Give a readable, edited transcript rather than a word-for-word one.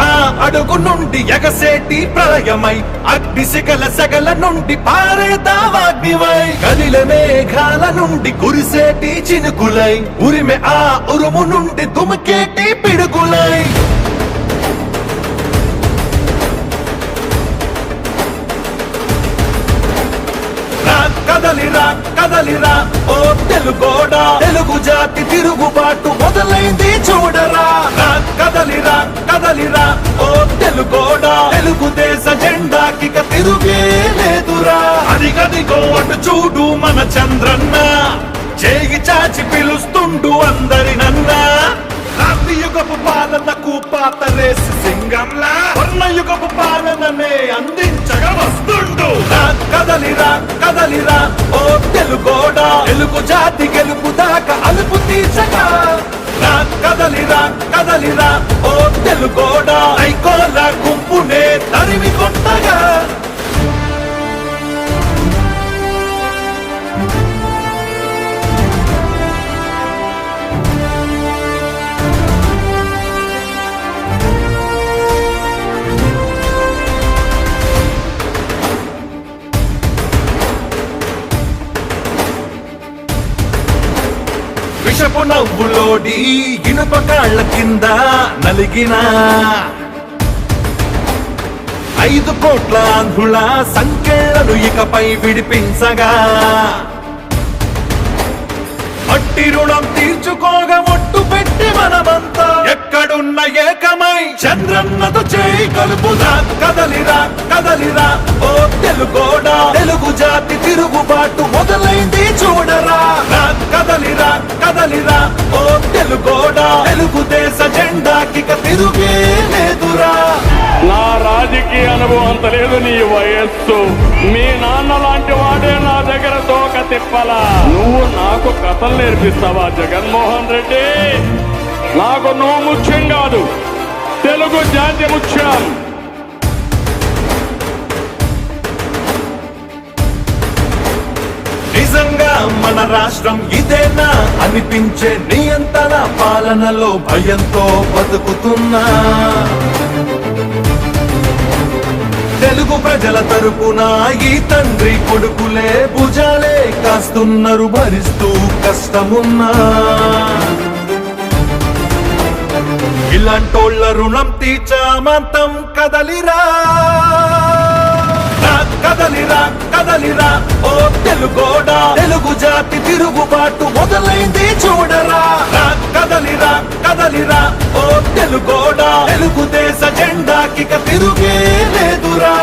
ఆ అడుగు నుండి ఎగసేటి ప్రళయమై అగ్నిశిఖల సగల నుండి పారేదావాగ్నివై కదిలే మేఘాల నుండి కురిసేటి చినుకులై ఉరిమె ఆ ఉరుము నుండి దుమికేటి పిడుగులై కదలిరా కదలిరా ఓ తెలుగోడా తెలుగు జాతి తిరుగుబాటు మొదలైంది చూడరా కదలిరా కదలిరా ఓ తెలుగోడా తెలుగుదేశ జెండాకి తిరుగే లేదురా అదిగదిగో అటు చూడు మన చంద్రన్న చేయి చాచి పిలుస్తుండు అందరినన్నా యుగపు పాలనకు పాతరేసి సింగంలా వర్ణయుగపు పాలననే అందించగా వస్తుండు కదలిరా కదలిరా ఓ తెలుగోడా తెలుగు జాతి గెలుపు దాకా అలుపు తీర్చగా కదలిరా కదలిరా ఓ తెలుగోడా ఐకోల గుంపునే తరిమి కొట్టగా విషపు నవ్వులోడి ఇనుప కాళ్ల కింద నలిగిన 5 కోట్ల ఆంధ్రుల సంఖ్యలను ఇకపై విడిపించగా మట్టి రుణం తీర్చుకోగా ఒట్టు పెట్టి మనమంతా ఎక్కడున్న ఏకమై చంద్రన్నతో చేయి కలుపుదా కదలిరా కదలిరా ఓ తెలుగోడా తెలుగు జాతి తిరుగుబాటు మొదలైంది చూడరా కదలిరా కదలిరా ఓ తెలుగోడా తెలుగుదేశ జెండాకి తిరుగే లేదురా నా రాజకీయ అనుభవం అంత లేదు నీ వయస్సు మీ నాన్న లాంటి వాడే నా దగ్గర తోక తిప్పలా నువ్వు నాకు కథలు నేర్పిస్తావా జగన్మోహన్ రెడ్డి నాకు నువ్వు ముఖ్యం కాదు తెలుగు జాతి ముఖ్యం నిజంగా మన రాష్ట్రం ఇదేనా అనిపించే నియంత్రణ పాలనలో భయంతో బతుకుతున్నా తెలుగు ప్రజల తరపున ఈ తండ్రి కొడుకులే భుజాలే కాస్తున్నారు భరిస్తూ కష్టమున్నా ఇలాంటోళ్ళ రుణం తీర్చామంతం కదలిరా కదలిరా కదలిరా ఓ తెలుగోడా తెలుగు జాతి తిరుగుబాటు మొదలైంది చూడరా కదలిరా కదలిరా ఓ తెలుగోడా తెలుగుదేశ జెండాకి తిరుగే లేదురా